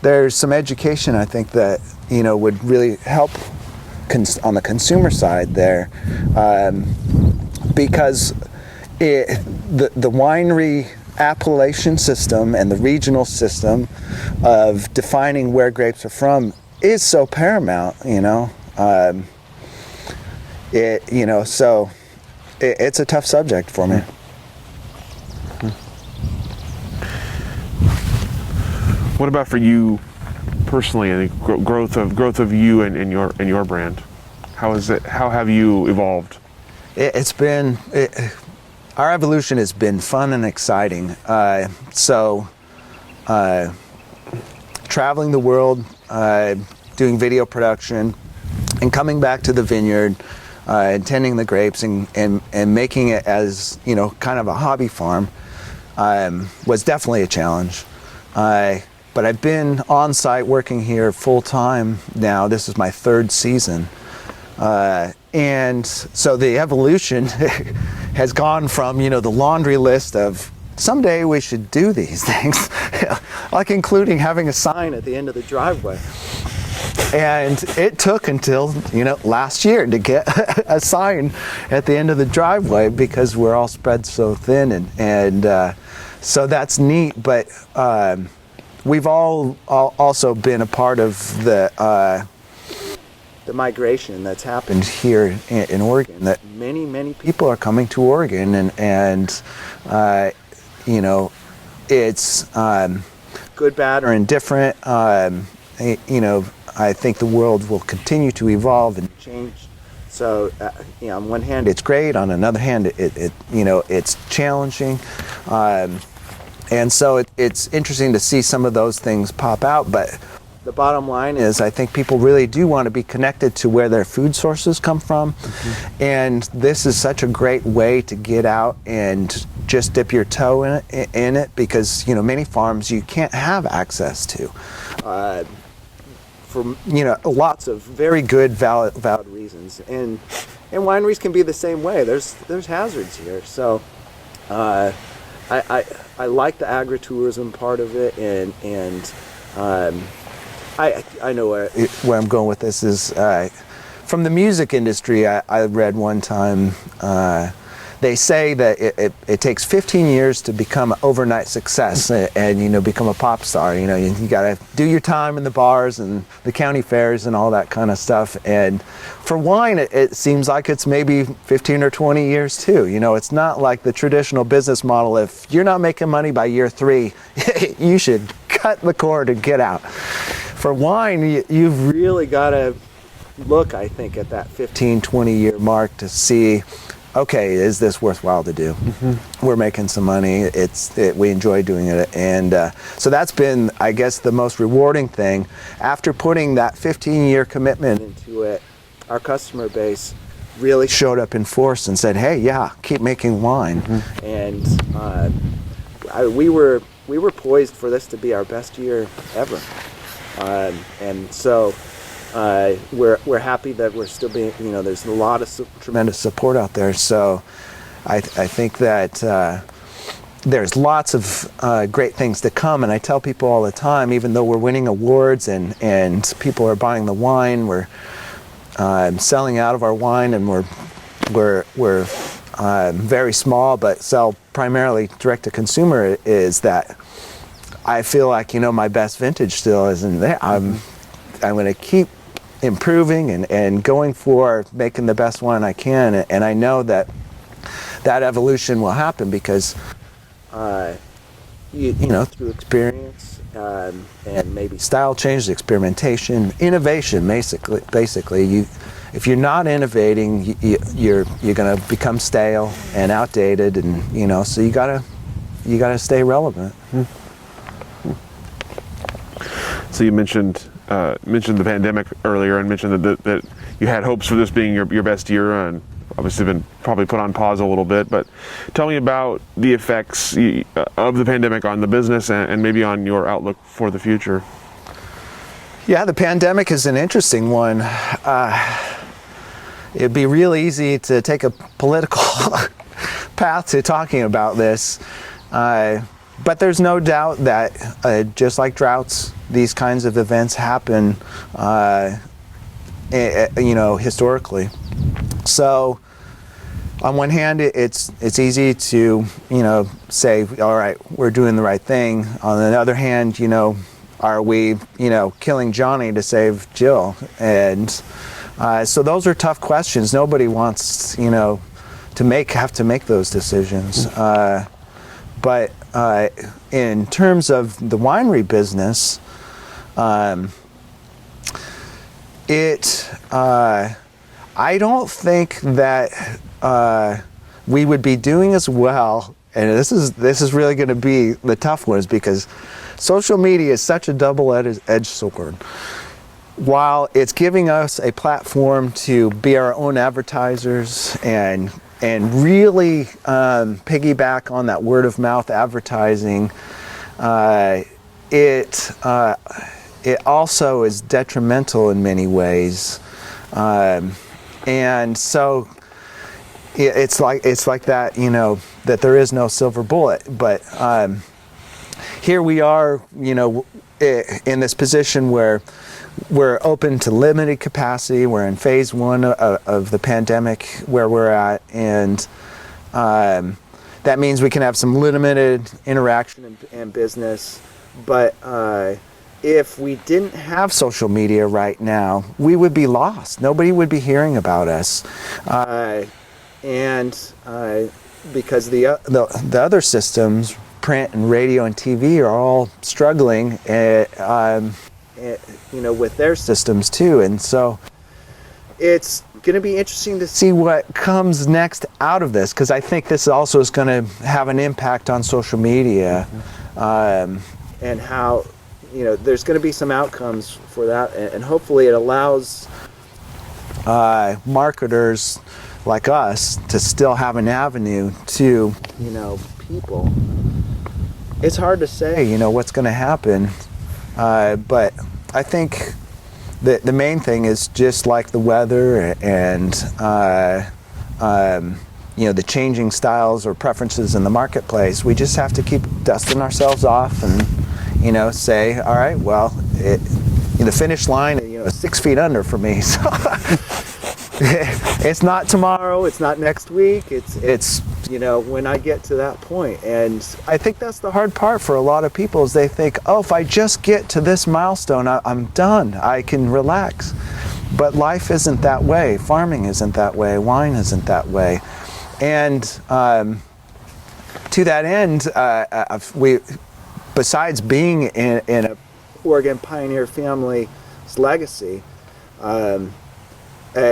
there's some education, I think, that, you know, would really help on the consumer side there, because the winery appellation system and the regional system of defining where grapes are from is so paramount, you know. You know, so it's a tough subject for me. What about for you personally? I think growth of you and your brand. How have you evolved? Our evolution has been fun and exciting. Traveling the world, doing video production, and coming back to the vineyard, and tending the grapes and making it as, you know, kind of a hobby farm, was definitely a challenge. But I've been on site working here full time now. This is my third season. And so the evolution has gone from, you know, the laundry list of someday we should do these things, like including having a sign at the end of the driveway. And it took until, you know, last year to get a sign at the end of the driveway, because we're all spread so thin, and so that's neat. But we've all also been a part of the migration that's happened here in Oregon. That many people are coming to Oregon, and you know, it's good, bad, or indifferent. You know, I think the world will continue to evolve and change. So, you know, on one hand, it's great. On another hand, it you know, it's challenging. And so it's interesting to see some of those things pop out. But the bottom line is, I think people really do want to be connected to where their food sources come from. Mm-hmm. And this is such a great way to get out and just dip your toe in it, because, you know, many farms you can't have access to. For, you know, lots of very good, valid reasons, and wineries can be the same way. There's hazards here, so I like the agritourism part of it, and I know where I'm going with this is from the music industry. I read one time they say that it takes 15 years to become an overnight success and, you know, become a pop star. You know, you got to do your time in the bars and the county fairs and all that kind of stuff. And for wine, it seems like it's maybe 15 or 20 years too. You know, it's not like the traditional business model. If you're not making money by year 3, you should cut the cord and get out. For wine, you've really got to look, I think, at that 15, 20-year mark to see, okay, is this worthwhile to do? Mm-hmm. We're making some money. We enjoy doing it, and so that's been, I guess, the most rewarding thing. After putting that 15-year commitment into it, our customer base really showed up in force and said, "Hey, yeah, keep making wine." Mm-hmm. And we were poised for this to be our best year ever, and so. We're happy that we're still being, you know, there's a lot of tremendous support out there. So I think that there's lots of great things to come, and I tell people all the time, even though we're winning awards and people are buying the wine, we're selling out of our wine, and we're very small but sell primarily direct to consumer, is that I feel like, my best vintage still isn't there. I'm going to keep improving and going for making the best wine I can, and I know that evolution will happen because through experience and maybe style changes, experimentation, innovation. Basically, if you're not innovating, you're going to become stale and outdated, and so you gotta stay relevant. So you mentioned the pandemic earlier, and mentioned that you had hopes for this being your best year, and obviously been probably put on pause a little bit. But tell me about the effects of the pandemic on the business and maybe on your outlook for the future. Yeah, the pandemic is an interesting one. It'd be real easy to take a political path to talking about this. But there's no doubt that just like droughts, these kinds of events happen, historically. So, on one hand, it's easy to say, all right, we're doing the right thing. On the other hand, are we killing Johnny to save Jill? And so those are tough questions. Nobody wants to have to make those decisions. But in terms of the winery business, I don't think that we would be doing as well, and this is really going to be the tough ones, because social media is such a double-edged sword. While it's giving us a platform to be our own advertisers and really piggyback on that word-of-mouth advertising, it also is detrimental in many ways. And so it's like that, that there is no silver bullet. But here we are, in this position where we're open to limited capacity. We're in phase one of the pandemic where we're at, and that means we can have some limited interaction and business. But if we didn't have social media right now, we would be lost. Nobody would be hearing about us, because the other systems, print and radio and TV, are all struggling, with their systems too. And so it's going to be interesting to see what comes next out of this, because I think this also is going to have an impact on social media, and how there's going to be some outcomes for that, and hopefully it allows marketers like us to still have an avenue to people. It's hard to say what's going to happen, but I think that the main thing is, just like the weather and the changing styles or preferences in the marketplace, we just have to keep dusting ourselves off and say, all right, well, the finish line is 6 feet under for me. So it's not tomorrow, it's not next week, it's when I get to that point. And I think that's the hard part for a lot of people, is they think, oh, if I just get to this milestone, I'm done, I can relax. But life isn't that way. Farming isn't that way. Wine isn't that way. And to that end, we, besides being in a Oregon pioneer family's legacy,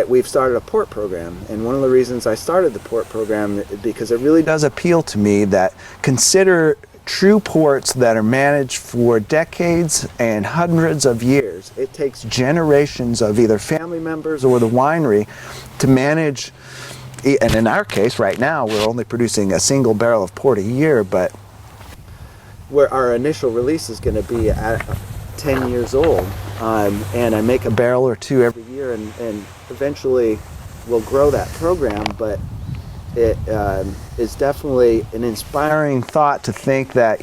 we've started a port program. And one of the reasons I started the port program is because it really does appeal to me that consider true ports that are managed for decades and hundreds of years. It takes generations of either family members or the winery to manage, and in our case right now we're only producing a single barrel of port a year, but where our initial release is going to be at 10 years old, and I make a barrel or two every year, and eventually we'll grow that program. But it is definitely an inspiring thought to think that,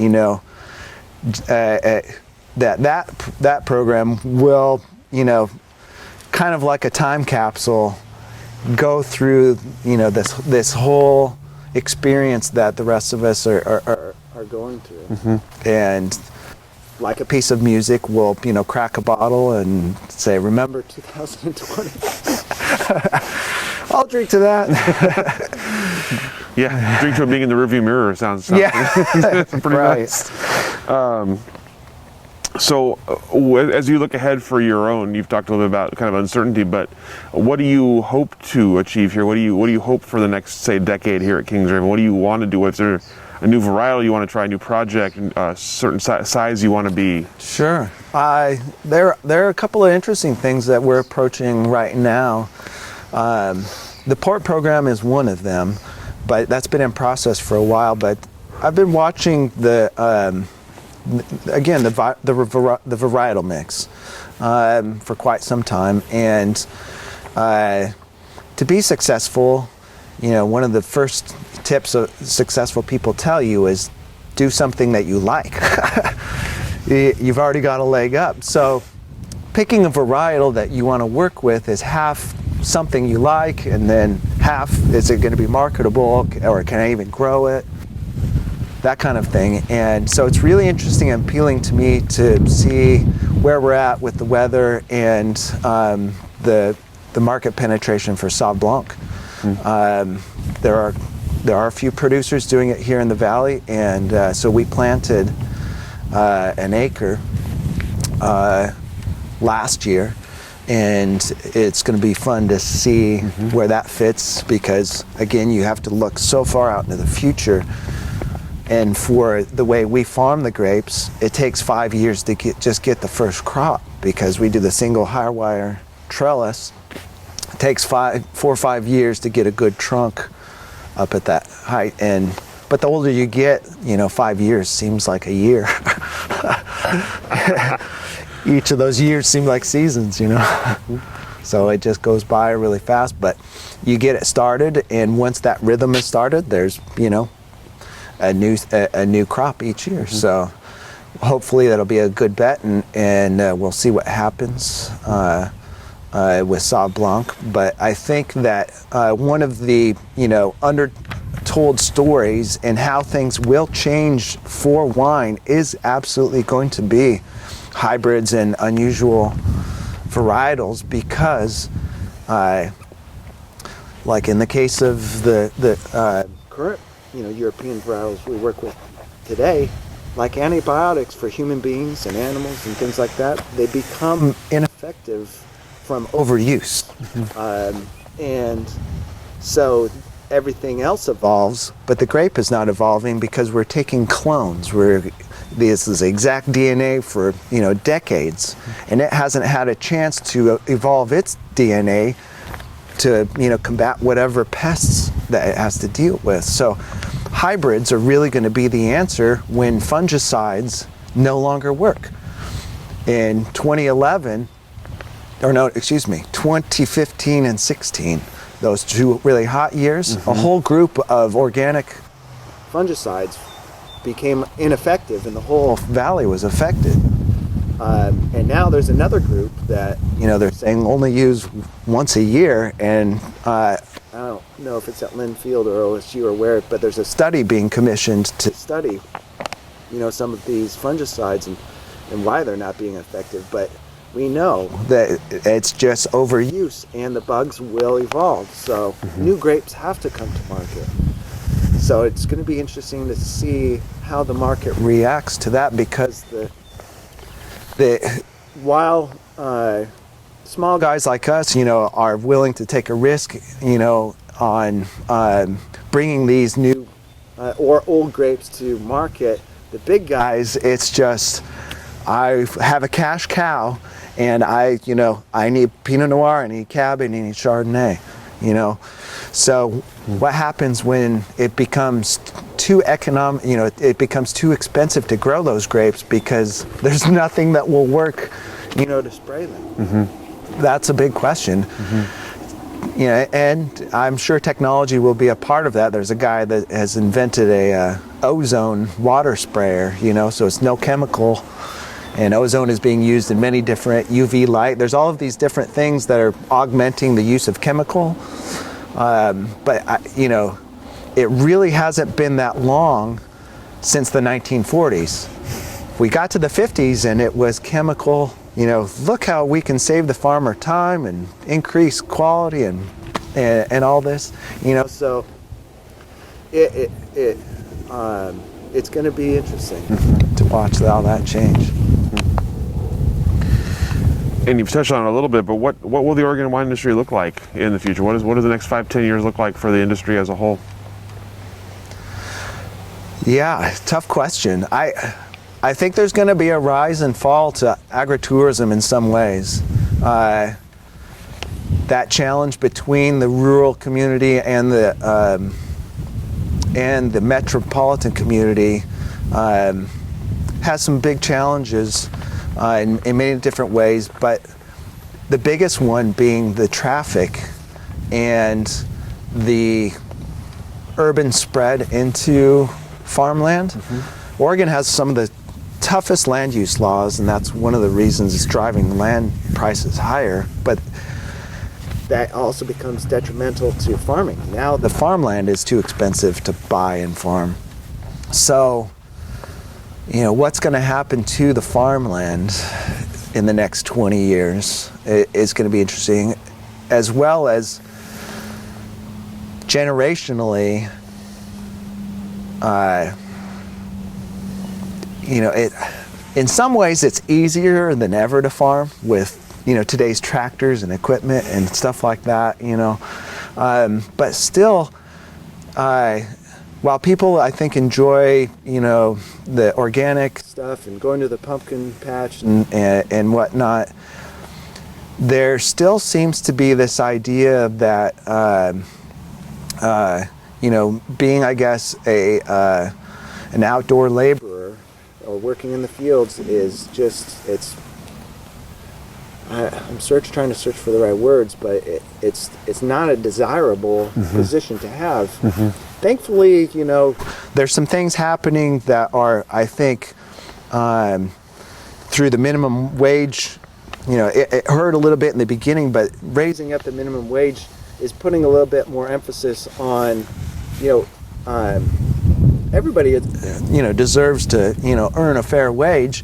that program will, kind of like a time capsule, go through, this whole experience that the rest of us are going through. And like a piece of music, we'll, crack a bottle and say, remember 2020. I'll drink to that. Yeah, drink to it being in the rearview mirror sounds pretty right. nice. So as you look ahead for your own, you've talked a little bit about kind of uncertainty, but what do you hope to achieve here? What do you hope for the next, say, decade here at Kingsraven? What do you want to do? Is there a new varietal you want to try, a new project, a certain size you want to be? Sure. There are a couple of interesting things that we're approaching right now. The port program is one of them, but that's been in process for a while. But I've been watching the varietal mix for quite some time, and to be successful, one of the first tips successful people tell you is do something that you like. You've already got a leg up. So picking a varietal that you want to work with is half something you like, and then half, is it going to be marketable, or can I even grow it? That kind of thing. And so it's really interesting and appealing to me to see where we're at with the weather and the market penetration for Sauv Blanc. There are a few producers doing it here in the valley, and so we planted an acre last year, and it's going to be fun to see where that fits, because again, you have to look so far out into the future. And for the way we farm the grapes, it takes 5 years to get the first crop, because we do the single high wire trellis. It takes 4 or 5 years to get a good trunk up at that height. But the older you get, 5 years seems like a year. Each of those years seem like seasons, So it just goes by really fast. But you get it started, and once that rhythm is started, there's, a new crop each year. So hopefully that'll be a good bet, and we'll see what happens with Sauv Blanc. But I think that one of the undertold stories and how things will change for wine is absolutely going to be hybrids and unusual varietals, because like in the case of the current European varietals we work with today, like antibiotics for human beings and animals and things like that, they become ineffective from overuse. And so everything else evolves, but the grape is not evolving, because we're taking clones. This is exact DNA for decades, and it hasn't had a chance to evolve its DNA to combat whatever pests that it has to deal with. So hybrids are really going to be the answer when fungicides no longer work. In 2015 and 16, those two really hot years, a whole group of organic fungicides became ineffective, and the whole valley was affected. And now there's another group that they're saying only use once a year, and I don't know if it's at Linfield or OSU or where, but there's a study being commissioned to study some of these fungicides and why they're not being effective. But we know that it's just overuse, and the bugs will evolve. So new grapes have to come to market. So it's going to be interesting to see how the market reacts to that, because while small guys like us, are willing to take a risk, on bringing these new or old grapes to market, the big guys, it's just, I have a cash cow, and I need Pinot Noir, I need Cab, I need Chardonnay, So what happens when it becomes too economic, it becomes too expensive to grow those grapes, because there's nothing that will work, to spray them? That's a big question. and I'm sure technology will be a part of that. There's a guy that has invented a ozone water sprayer, so it's no chemical, and ozone is being used in many different UV light. There's all of these different things that are augmenting the use of chemical, but it really hasn't been that long since the 1940s. We got to the 50s and it was chemical. Look how we can save the farmer time and increase quality and all this. So it's going to be interesting to watch all that change. And you've touched on it a little bit, but what will the Oregon wine industry look like in the future? What does the next 5-10 years look like for the industry as a whole? Yeah, tough question. I think there's going to be a rise and fall to agritourism in some ways. That challenge between the rural community and the metropolitan community has some big challenges in many different ways, but the biggest one being the traffic and the urban spread into farmland. Mm-hmm. Oregon has some of the toughest land use laws, and that's one of the reasons it's driving land prices higher, but that also becomes detrimental to farming. Now the farmland is too expensive to buy and farm. So, what's going to happen to the farmland in the next 20 years is going to be interesting, as well as generationally, in some ways it's easier than ever to farm with today's tractors and equipment and stuff like that, but still, while people I think enjoy the organic stuff and going to the pumpkin patch and whatnot, there still seems to be this idea that being, I guess, an outdoor laborer or working in the fields is just, I'm trying to search for the right words, but it's not a desirable position to have. Mm-hmm. Thankfully, there's some things happening that are, I think, through the minimum wage. It hurt a little bit in the beginning, but raising up the minimum wage is putting a little bit more emphasis on, everybody, deserves to, earn a fair wage.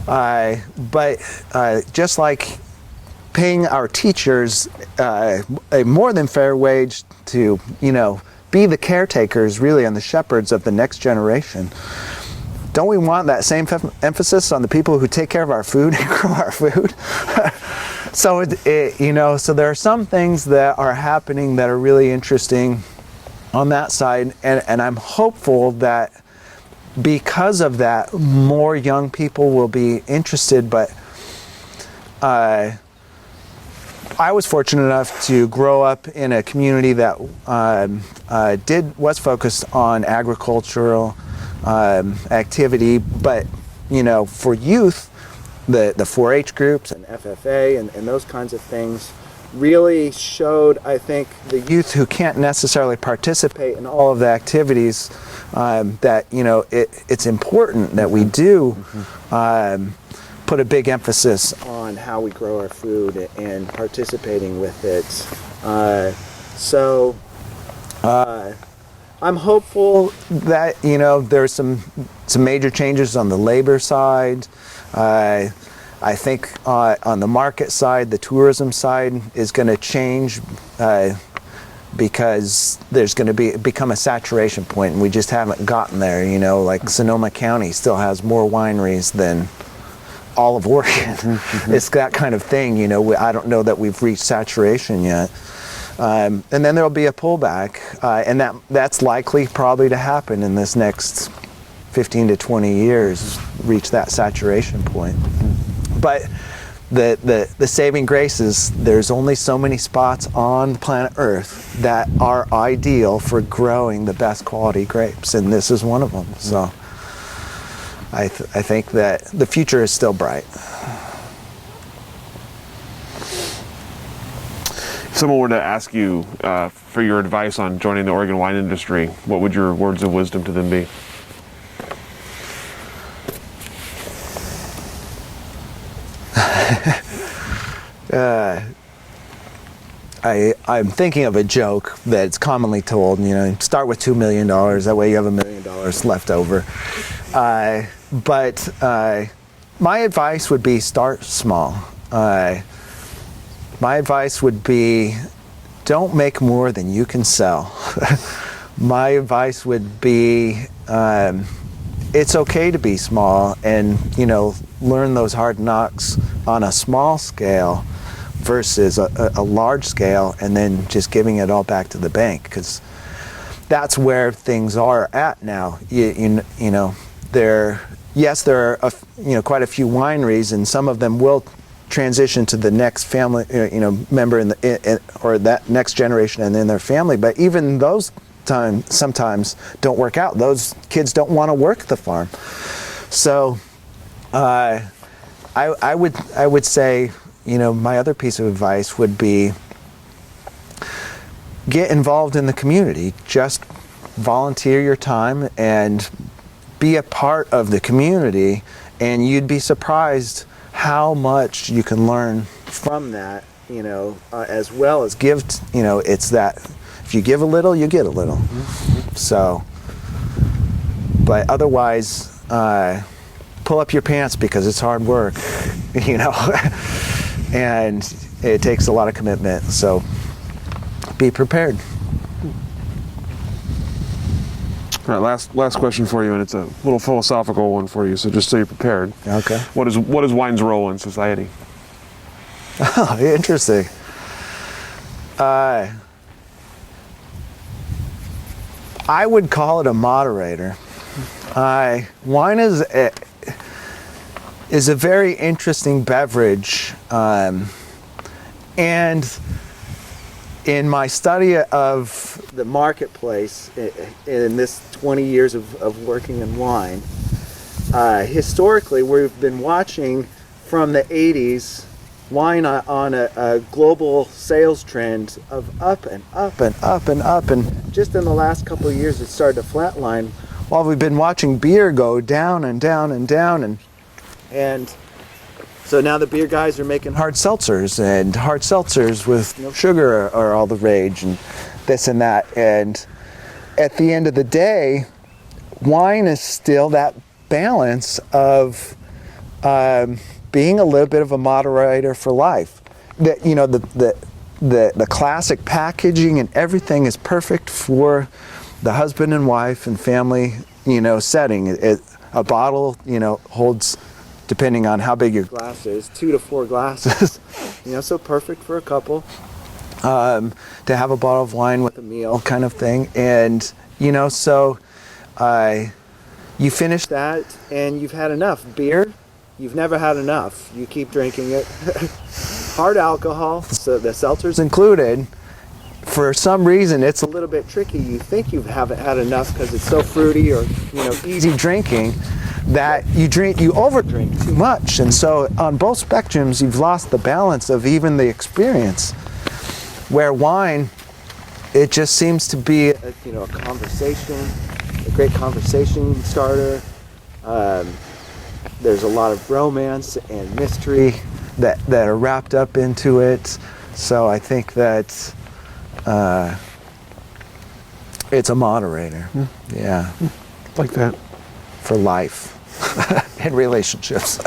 But just like paying our teachers a more than fair wage to, be the caretakers really and the shepherds of the next generation, don't we want that same emphasis on the people who take care of our food and grow our food? So so there are some things that are happening that are really interesting on that side, and I'm hopeful that because of that, more young people will be interested. But I was fortunate enough to grow up in a community that was focused on agricultural activity, but for youth, the 4-H groups and FFA and those kinds of things really showed, I think, the youth who can't necessarily participate in all of the activities that it's important that we do put a big emphasis on how we grow our food and participating with it. So I'm hopeful that there's some major changes on the labor side. I think on the market side, the tourism side is going to change because there's going to become a saturation point, and we just haven't gotten there. Like Sonoma County still has more wineries than all of Oregon. Mm-hmm. It's that kind of thing. I don't know that we've reached saturation yet. And then there'll be a pullback, and that's likely probably to happen in this next 15 to 20 years, reach that saturation point. Mm-hmm. But the saving grace is there's only so many spots on planet Earth that are ideal for growing the best quality grapes, and this is one of them. So I think that the future is still bright. someone were to ask you for your advice on joining the Oregon wine industry, what would your words of wisdom to them be? I'm thinking of a joke that's commonly told, start with $2 million, that way you have $1 million left over. But my advice would be start small. My advice would be don't make more than you can sell. My advice would be it's okay to be small and, learn those hard knocks on a small scale versus a large scale, and then just giving it all back to the bank, because that's where things are at now. There are quite a few wineries, and some of them will transition to the next family, member or that next generation and in their family. But even those sometimes don't work out. Those kids don't want to work the farm. So I would say, my other piece of advice would be get involved in the community. Just volunteer your time and be a part of the community, and you'd be surprised how much you can learn from that, as well as give. It's that if you give a little, you get a little. Mm-hmm. So, but otherwise, pull up your pants, because it's hard work, and it takes a lot of commitment. So be prepared. All right, last question for you, and it's a little philosophical one for you, so just so you're prepared. Okay. What is wine's role in society? Oh, interesting. I would call it a moderator. Wine is a very interesting beverage, and in my study of the marketplace in this 20 years of working in wine, historically we've been watching from the 80s wine on a global sales trend of up and up and up and up, and just in the last couple of years it started to flatline, while we've been watching beer go down and down and down, and so now the beer guys are making hard seltzers, and hard seltzers with no sugar are all the rage, and this and that. And at the end of the day, wine is still that balance of being a little bit of a moderator for life. That the classic packaging and everything is perfect for the husband and wife and family setting. A bottle holds, depending on how big your glass is, 2 to 4 glasses. So perfect for a couple to have a bottle of wine with a meal, kind of thing. And so you finish that and you've had enough. Beer, you've never had enough. You keep drinking it. Hard alcohol, so the seltzer's included. For some reason, it's a little bit tricky. You think you haven't had enough because it's so fruity or easy drinking, that you overdrink too much. And so on both spectrums, you've lost the balance of even the experience. Where wine, it just seems to be a conversation, a great conversation starter. There's a lot of romance and mystery that are wrapped up into it. So I think that it's a moderator. Yeah. Like that. For life and relationships.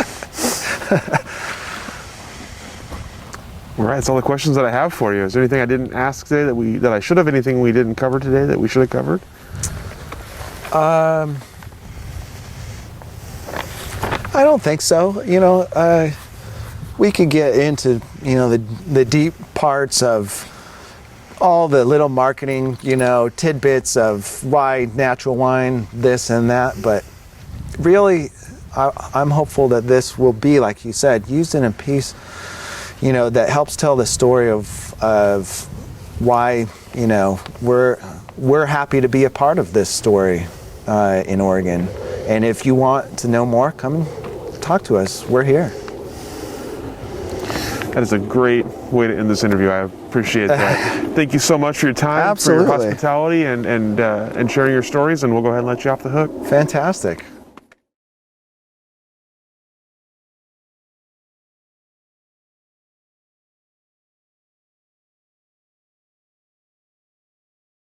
All right, that's all the questions that I have for you. Is there anything I didn't ask today that I should have? Anything we didn't cover today that we should have covered? I don't think so. We could get into the deep parts of all the little marketing tidbits of why natural wine, this and that, but really I'm hopeful that this will be, like you said, used in a piece that helps tell the story of why we're happy to be a part of this story in Oregon. And if you want to know more, come and talk to us. We're here. That is a great way to end this interview. I appreciate that. Thank you so much for your time, Absolutely. for your hospitality, and sharing your stories, and we'll go ahead and let you off the hook. Fantastic.